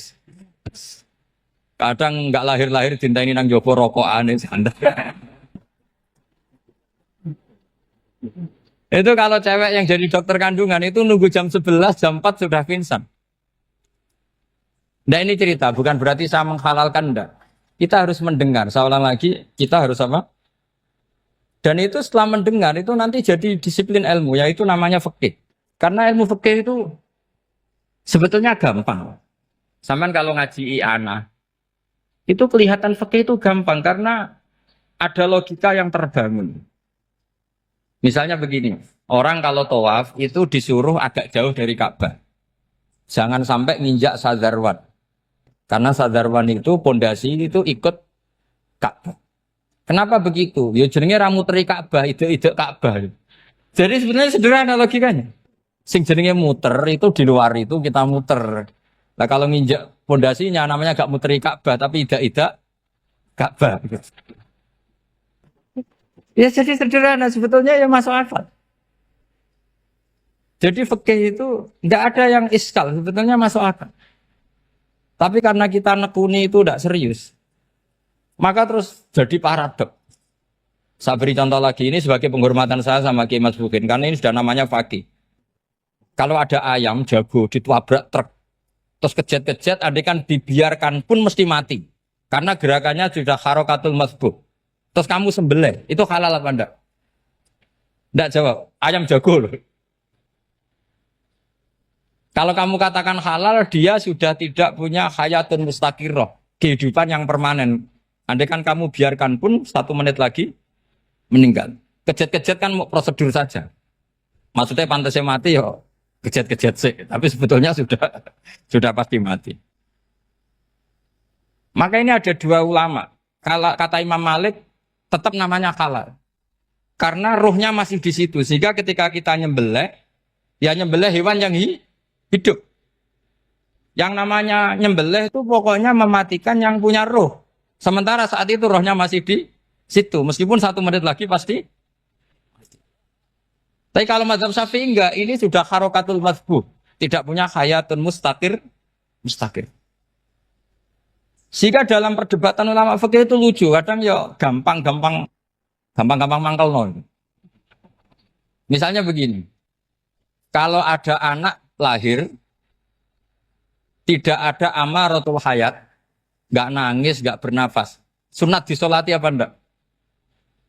Kadang nggak lahir-lahir dinteni nang jopo rokokan santai. Itu kalau cewek yang jadi dokter kandungan itu nunggu jam 11, jam 4 sudah pingsan. Nah ini cerita, bukan berarti saya menghalalkan, enggak. Kita harus mendengar, saya ulang lagi, kita harus apa? Dan itu setelah mendengar, itu nanti jadi disiplin ilmu, yaitu namanya fikih. Karena ilmu fikih itu sebetulnya gampang. Sampai kalau ngaji i'anah, itu kelihatan fikih itu gampang, karena ada logika yang terbangun. Misalnya begini, orang kalau tawaf itu disuruh agak jauh dari Ka'bah. Jangan sampai nginjak sadarwan. Karena sadarwan itu pondasi itu ikut Ka'bah. Kenapa begitu? Ya jenenge ra muteri Ka'bah, ide-ide Ka'bah. Jadi sebenarnya sederhana logikanya. Sing jenenge muter itu di luar itu kita muter. Nah kalau nginjak pondasinya namanya gak muteri Ka'bah tapi ide-ide Ka'bah. Ya jadi sederhana sebetulnya ya masuk akal. Jadi fikih itu tidak ada yang iskal, sebetulnya masuk akal. Tapi karena kita nekuni itu tidak serius, maka terus jadi paradok. Saya beri contoh lagi, ini sebagai penghormatan saya sama Kiai Mas Bukin, karena ini sudah namanya fakih. Kalau ada ayam jago ditabrak truk, terus kejet-kejet, andai kan dibiarkan pun mesti mati. Karena gerakannya sudah harokatul masbuh. Terus kamu sembelih, itu halal apa enggak? Enggak jawab, ayam jago loh. Kalau kamu katakan halal, dia sudah tidak punya hayatun mustaqirroh, kehidupan yang permanen. Andai kan kamu biarkan pun 1 menit lagi meninggal. Kejet-kejet kan prosedur saja. Maksudnya pantasnya mati ya kejet-kejet sih, tapi sebetulnya sudah pasti mati. Maka ini ada 2 ulama. Kalau kata Imam Malik tetap namanya halal. Karena ruhnya masih di situ, sehingga ketika kita nyembelih, ya nyembelih hewan yang hidup. Yang namanya nyembelih itu pokoknya mematikan yang punya roh. Sementara saat itu rohnya masih di situ. Meskipun 1 menit lagi pasti. Tapi kalau mazhab Syafi'i enggak, ini sudah harokatul masbuh. tidak punya hayatun mustaqir. Sehingga dalam perdebatan ulama fikih itu lucu, kadang ya gampang mangkal no. Misalnya begini, kalau ada anak lahir tidak ada amaratul hayat, nggak nangis, nggak bernafas, sunat disolati apa enggak?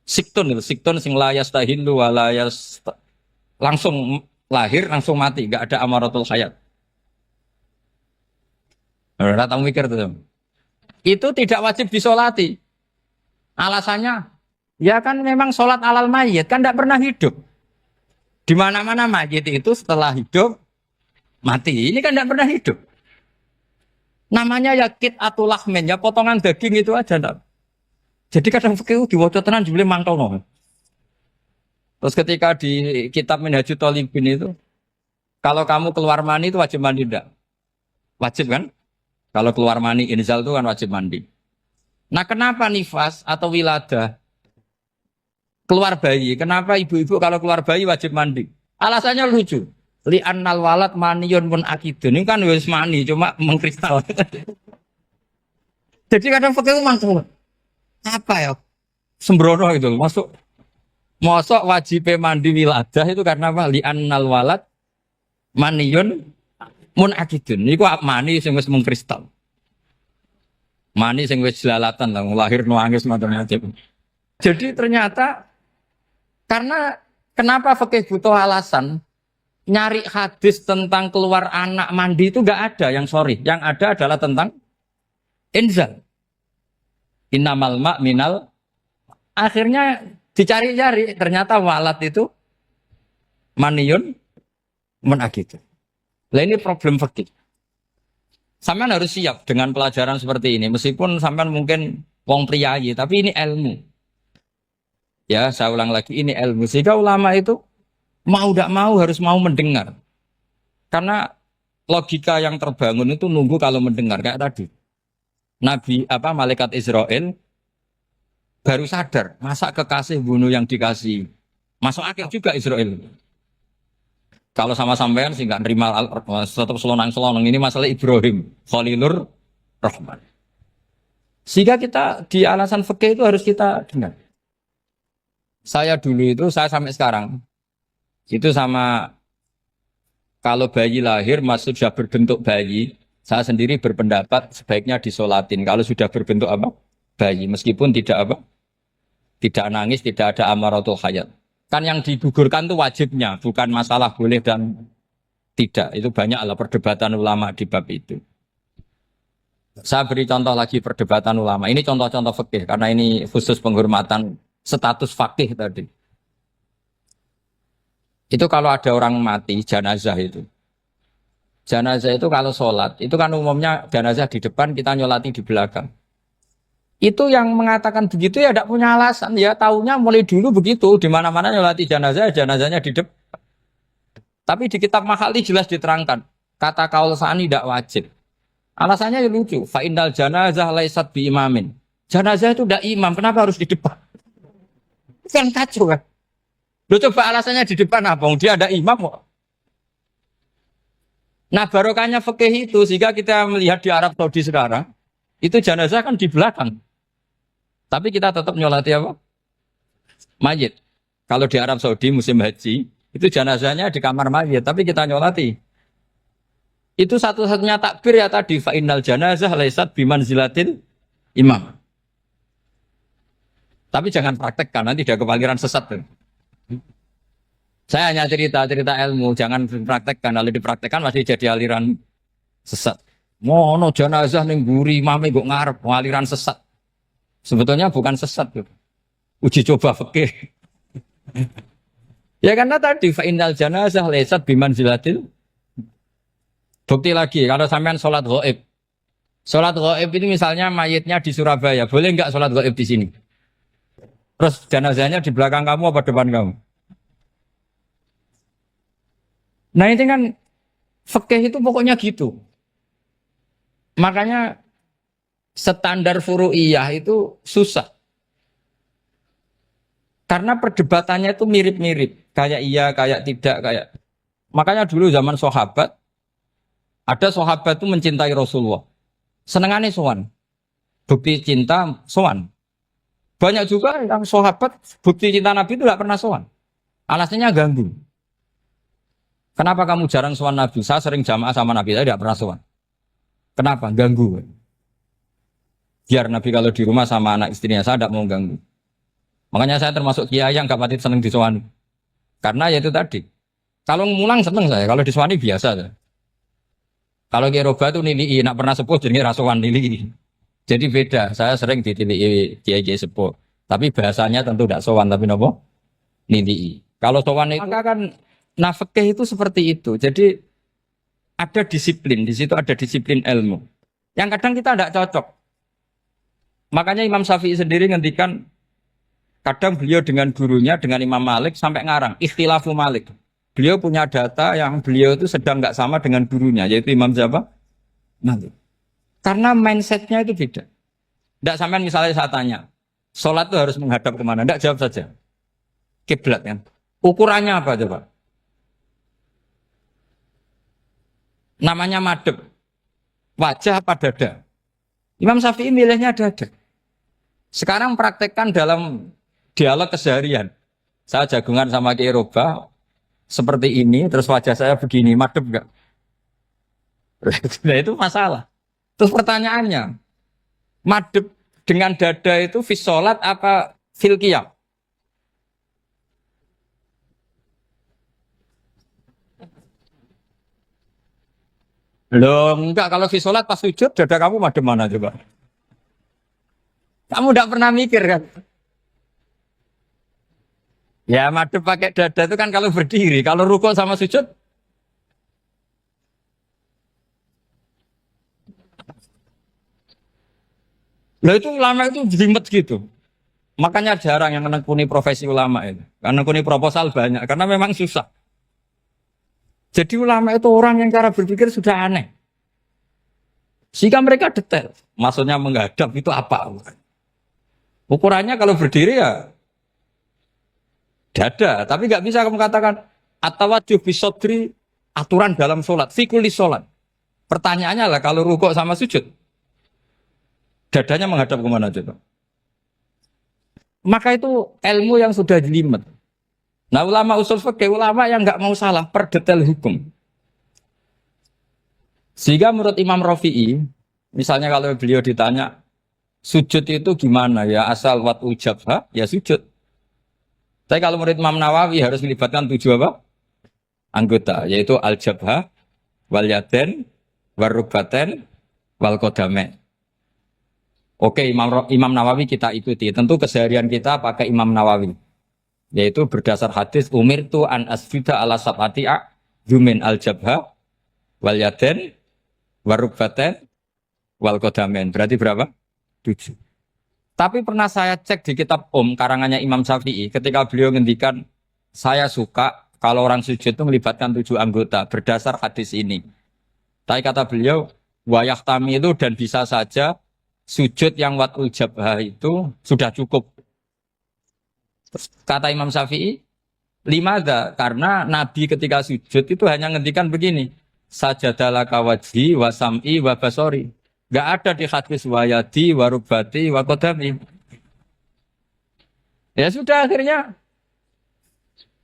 Siktun sing layas tahilu walayas langsung lahir langsung mati, nggak ada amaratul hayat. Ora tahu mikir tuh. Itu tidak wajib disolati. Alasannya, ya kan memang sholat alal mayit kan tidak pernah hidup. Di mana-mana mayit itu setelah hidup mati. Ini kan tidak pernah hidup. Namanya ya atul lahmen, ya potongan daging itu aja. Enggak. Jadi kadang fikih diwaca tenan jebule mangkel no. Terus ketika di kitab Minhajul Thalibin itu, kalau kamu keluar mani itu wajib mandi enggak? Wajib kan? Kalau keluar mani inzal itu kan wajib mandi. Nah kenapa nifas atau wiladah keluar bayi? Kenapa ibu-ibu kalau keluar bayi wajib mandi? Alasannya lucu. Li'annal walad maniyun pun akidun. Ini kan wis mani cuma mengkristal. Jadi kadang pakai mangkel. Apa ya? Sembrono itu masuk. Mosok wajib mandi wiladah itu karena apa? Li'annal walad maniyun mun akidun. Niku mani sing wis mengkristal. Mani sing wis jelalatan lah, lahir nuangis macam-macam. Jadi ternyata karena kenapa fikih butuh alasan nyari hadis tentang keluar anak mandi itu enggak ada yang sorry. Yang ada adalah tentang inzal. Innamal ma' minal. Akhirnya dicari-cari ternyata walad itu maniyun menakid. Lah ini problem fikih. Sampean harus siap dengan pelajaran seperti ini. Meskipun sampean mungkin wong priayi, tapi ini ilmu. Ya, saya ulang lagi, ini ilmu. Sehingga ulama itu mau tidak mau harus mau mendengar. Karena logika yang terbangun itu nunggu kalau mendengar kayak tadi. Malaikat Israel baru sadar, masa kekasih bunuh yang dikasih. Masuk akal juga Israel. Kalau sama sampean sih nggak nerima tetap selonang-selonang ini masalah Ibrahim Khalilur Rahman. Sehingga kita di alasan fikih itu harus kita dengar. Saya dulu itu saya sampai sekarang itu sama kalau bayi lahir masih sudah berbentuk bayi, saya sendiri berpendapat sebaiknya disolatin kalau sudah berbentuk apa? Bayi meskipun tidak apa? Tidak nangis, tidak ada amaratul hayat. Kan yang digugurkan itu wajibnya, bukan masalah boleh dan tidak. Itu banyak lah perdebatan ulama di bab itu. Saya beri contoh lagi perdebatan ulama. Ini contoh-contoh fikih karena ini khusus penghormatan status fakih tadi. Itu kalau ada orang mati jenazah itu. Jenazah itu kalau sholat, itu kan umumnya jenazah di depan kita nyolati di belakang. Itu yang mengatakan begitu ya tidak punya alasan ya taunya mulai dulu begitu di mana-mana nyolati jenazah jenazahnya di depan. Tapi di kitab Makhali jelas diterangkan kata kaul sani tidak wajib. Alasannya lucu. Fa innal janazah laisat bi imamin. Jenazah itu tidak imam, kenapa harus di depan? Kan kacau kan. Lu coba alasannya di depan apa? Dia ada imam kok. Nah barokahnya fikih itu sehingga kita melihat di Arab Saudi sekarang itu jenazah kan di belakang. Tapi kita tetap nyolati apa? Mayit. Kalau di Arab Saudi musim haji, itu jenazahnya di kamar mayit, tapi kita nyolati. Itu satu-satunya takbir ya tadi, fa innal janazah laisat bimanzilatil imam. Tapi jangan praktekkan, nanti dia kepaliran sesat. Saya hanya cerita-cerita ilmu, jangan praktekkan. Kalau dipraktekkan masih jadi aliran sesat. Mono jenazah ning mburi imame kok ngarep aliran sesat. Sebetulnya bukan sesat tuh. Uji coba fikih. Ya karena tadi fa innal janazah laisat bimanzilatil. Bukti lagi kalau sampean sholat ghaib. Sholat ghaib itu misalnya mayitnya di Surabaya, boleh enggak sholat ghaib di sini? Terus jenazahnya di belakang kamu apa depan kamu? Nah ini kan fikih itu pokoknya gitu. Makanya standar furu'iyah itu susah. Karena perdebatannya itu mirip-mirip. Kayak iya, kayak tidak, kayak. Makanya dulu zaman sahabat, Ada sahabat itu mencintai Rasulullah. Senengannya sowan. Bukti cinta sowan. Banyak juga yang sahabat bukti cinta Nabi itu tidak pernah sowan. Alasannya ganggu. Kenapa kamu jarang sowan Nabi? Saya sering jamaah sama Nabi, saya tidak pernah sowan. Kenapa? Ganggu. Biar Nabi kalau di rumah sama anak istrinya, saya tidak mau ganggu. Makanya saya termasuk kiai yang gak pati seneng disowani. Karena ya itu tadi. Kalau ngulang seneng saya, kalau disowani biasa. Saya. Kalau Kiai Roba itu nilai, nak pernah sepuh jadi rasuan nilai. Jadi beda, saya sering ditilii kiai-kiai sepuh. Tapi bahasanya tentu tidak sowan, tapi nopo nilai. Kalau sowan itu maka kan nafkah itu seperti itu. Jadi ada disiplin, di situ ada disiplin ilmu. Yang kadang kita tidak cocok. Makanya Imam Syafi'i sendiri ngendikan kadang beliau dengan gurunya, dengan Imam Malik sampai ngarang ikhtilafu Malik. Beliau punya data yang beliau itu sedang nggak sama dengan gurunya, yaitu Imam siapa? Malik. Karena mindsetnya itu beda. Tidak sampai misalnya saya tanya, sholat itu harus menghadap kemana? Tidak, jawab saja. Kiblat kan. Ukurannya apa coba? Namanya madhep. Wajah apa dada? Imam Syafi'i milihnya dada. Sekarang praktekkan dalam dialog keseharian. Saya jagungan sama Kiai Roba seperti ini, terus wajah saya begini, madhep enggak? Nah itu masalah. Terus pertanyaannya, madhep dengan dada itu fis sholat apa fil qiyam? Loh enggak, kalau fis sholat pas sujud dada kamu madhep mana coba? Kamu enggak pernah mikir kan? Ya madhep pakai dada itu kan kalau berdiri, kalau rukuk sama sujud. Loh itu ulama itu jelimet gitu. Makanya jarang yang menekuni profesi ulama itu. Karena menekuni proposal banyak, karena memang susah. Jadi ulama itu orang yang cara berpikir sudah aneh. Sehingga mereka detail. Maksudnya menghadap itu apa? Ukurannya kalau berdiri ya dada. Tapi nggak bisa kamu katakan atawajjuh bisodri aturan dalam sholat. Fikuli sholat. Pertanyaannya lah kalau rukuk sama sujud. Dadanya menghadap kemana coba? Maka itu ilmu yang sudah jelimet. Nah ulama usul fikih, ulama yang nggak mau salah per detail hukum. Sehingga menurut Imam Rafi'i, misalnya kalau beliau ditanya, sujud itu gimana ya? Asal wat ujabha, ya sujud. Tapi kalau menurut Imam Nawawi harus melibatkan 7 apa? Anggota, yaitu al-jabha, wal yaden, warrubaten, wal kodamen. Oke, Imam Nawawi kita ikuti. Tentu keseharian kita pakai Imam Nawawi. Yaitu berdasar hadis umir tu an asfida ala sab'ati jumin al-jabha wal yaden warubbaten wal kodamen. Berarti berapa? 7. Tapi pernah saya cek di kitab karangannya Imam Syafi'i ketika beliau ngendikan saya suka kalau orang sujud itu melibatkan 7 anggota berdasar hadis ini. Tapi kata beliau wayah tamilu dan bisa saja sujud yang watul jabhah itu sudah cukup. Kata Imam Syafi'i, limada karena Nabi ketika sujud itu hanya ngendikan begini, sajadalaka wajhi wa sam'i wa basori. Gak ada di hadis wayadi wa rubati wa qadami. Ya sudah akhirnya.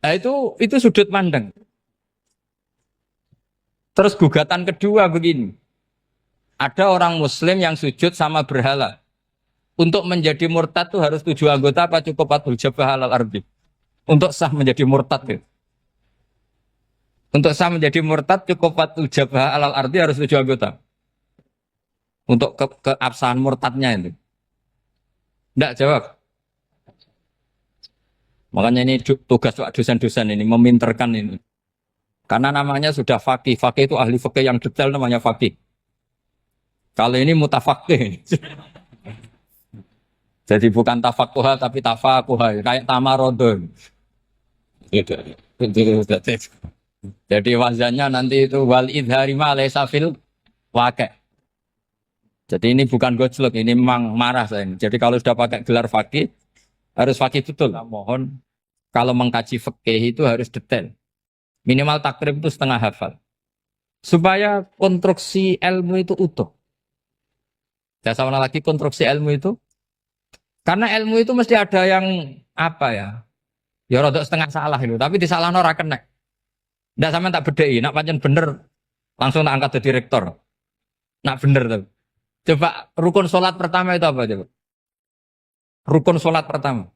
Nah, itu sudut pandang. Terus gugatan kedua begini. Ada orang muslim yang sujud sama berhala. Untuk menjadi murtad itu harus 7 anggota apa cukup fathul jabhah alal ardi? Untuk sah menjadi murtad itu. Untuk sah menjadi murtad cukup fathul jabhah alal ardi harus 7 anggota. Untuk keabsahan murtadnya itu. Tidak jawab. Makanya ini tugas dosen-dosen ini meminterkan ini. Karena namanya sudah faqih. Faqih itu ahli faqih yang detail namanya faqih. Kalau ini mutafaqih. Jadi bukan tafakuha tapi tafakuha. Kayak tamarodon. Gitu. Jadi wazannya nanti itu wal idhari ma laysa fil waqi'. Jadi ini bukan gojlok, ini memang marah saya ini. Jadi kalau sudah pakai gelar faqih, harus faqih betul. Nah, mohon kalau mengkaji fikih itu harus detail. Minimal takrib itu setengah hafal. supaya konstruksi ilmu itu utuh. Saya sama lagi konstruksi ilmu itu, karena ilmu itu mesti ada yang apa ya? Ya rodok setengah salah itu, tapi disalahno ora kena. Ndak sampean tak bedheki, nak pancen bener langsung tak angkat jadi rektor. Nak bener tuh. Coba rukun sholat pertama itu apa coba? Rukun sholat pertama.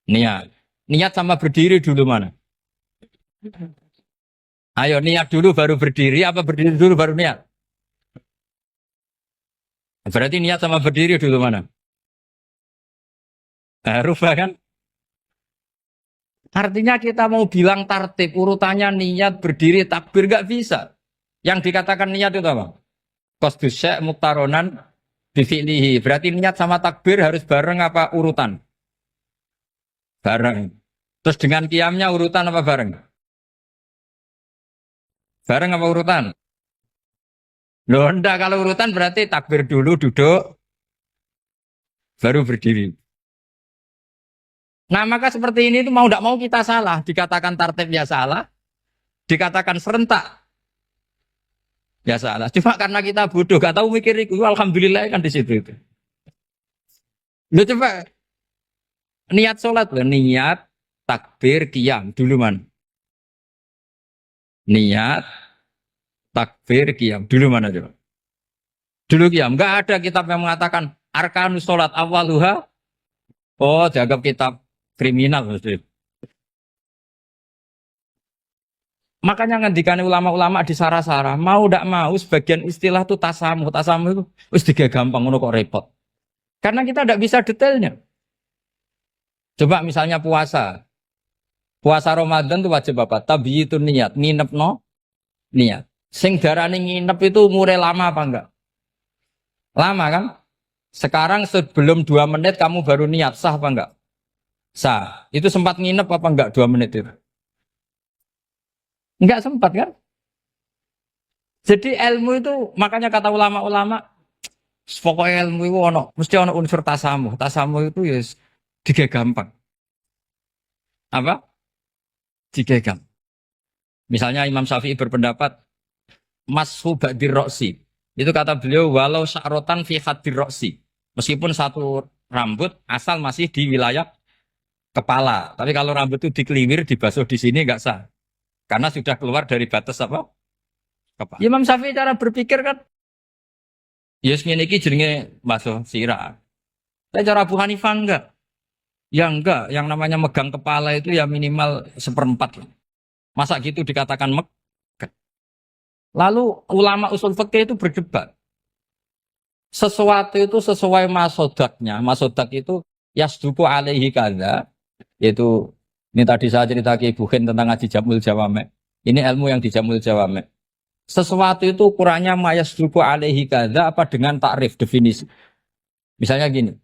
Niat. Niat sama berdiri dulu mana? Ayo niat dulu baru berdiri, apa berdiri dulu baru niat? Berarti niat sama berdiri dulu mana? Rubah kan? Artinya kita mau bilang tartib urutannya niat berdiri takbir gak bisa. Yang dikatakan niat itu apa? Qasdus syai' muktaronan bifi'lihi. Berarti niat sama takbir harus bareng apa urutan? Bareng. Terus dengan qiyamnya urutan apa bareng? Bareng apa urutan? Loh enggak, kalau urutan berarti takbir dulu duduk baru berdiri. Nah maka seperti ini itu mau tidak mau kita salah. Dikatakan tartib ya salah. Dikatakan serentak ya salah. Cuma karena kita bodoh gak tahu mikir itu. Alhamdulillah kan di situ itu. Loh coba niat sholat loh. Niat takbir qiyam dulu man. Niat takbir qiyam dulu mana coba? Dulu qiyam. Enggak ada kitab yang mengatakan arkanus sholat awaluha. Oh dianggap kitab kriminal maksudnya. Makanya ngendikane ulama-ulama di sarah-sarah, mau ndak mau sebagian istilah itu tasamuh. Tasamuh itu wis digawe gampang ngono kok repot. Karena kita ndak bisa detailnya. Coba misalnya puasa. Puasa Ramadan itu wajib apa? Tabyitun niat, nginep no niat. Sing darane nginep itu umure lama apa enggak? Lama kan? Sekarang sebelum 2 menit kamu baru niat, sah apa enggak? Sah. Itu sempat nginep apa enggak 2 menit itu? Enggak sempat kan? Jadi ilmu itu makanya kata ulama-ulama pokoknya ilmu itu mesti ono unsur tasamuh. Tasamuh itu ya digawe gampang. Apa? Digawe gampang. Misalnya Imam Syafi'i berpendapat mashu ba'dir roksi. Itu kata beliau walau sya'rotan fi hadir roksi. Meskipun satu rambut asal masih di wilayah kepala. Tapi kalau rambut itu dikeliwir, dibasuh di sini enggak sah. Karena sudah keluar dari batas apa? Kepala. Imam Syafi'i cara berpikir kan yes ngene iki jenenge basuh sirah. Tapi cara Abu Hanifah enggak. Ya enggak, yang namanya megang kepala itu ya minimal 1/4. Masa gitu dikatakan megang. Lalu ulama usul fikih itu berdebat. Sesuatu itu sesuai masodaknya. Masodak itu yasduku alaihi kadza. Yaitu ini tadi saya cerita ke Ibu Khen tentang ngaji Jamul Jawame. Ini ilmu yang di Jamul Jawame. Sesuatu itu ukurannya mayasduku alaihi kadza apa dengan takrif definisi. Misalnya gini.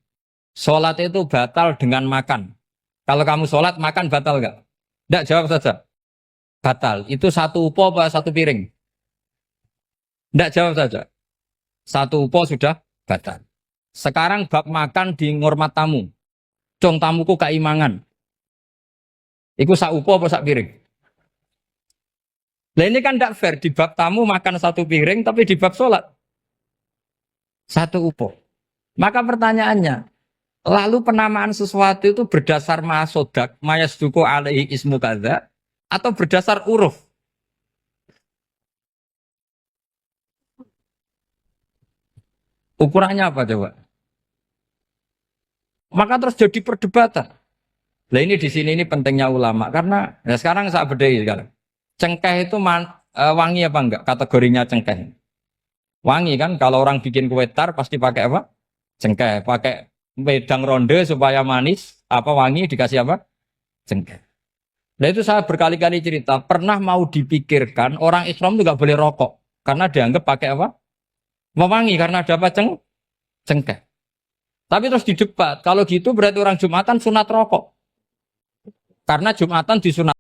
Sholat itu batal dengan makan. Kalau kamu sholat makan batal enggak? Enggak, jawab saja. Batal. Itu satu upo apa satu piring? Enggak, jawab saja. Satu upo sudah batal. Sekarang bab makan di ngormat tamu. Cong tamuku keimangan. Iku sak upo apa sak piring? Nah ini kan tidak fair. Di bab tamu makan satu piring, tapi di bab sholat satu upo. Maka pertanyaannya, lalu penamaan sesuatu itu berdasar masodak, mayasduku alaihi ismu kadza, atau berdasar uruf? Ukurannya apa coba? Maka terus jadi perdebatan. Nah ini di sini ini pentingnya ulama karena ya sekarang saya bedai sekarang. Cengkeh itu wangi apa enggak? Kategorinya cengkeh. Wangi kan? Kalau orang bikin kue tar pasti pakai apa? Cengkeh. Pakai wedang ronde supaya manis. Apa wangi dikasih apa? Cengkeh. Nah itu saya berkali-kali cerita. Pernah mau dipikirkan orang Islam itu nggak boleh rokok karena dianggap pakai apa? Mewangi karena ada apa? Cengkeh. Tapi terus didebat. Kalau gitu berarti orang Jumatan sunat rokok. Karena Jumatan disunat.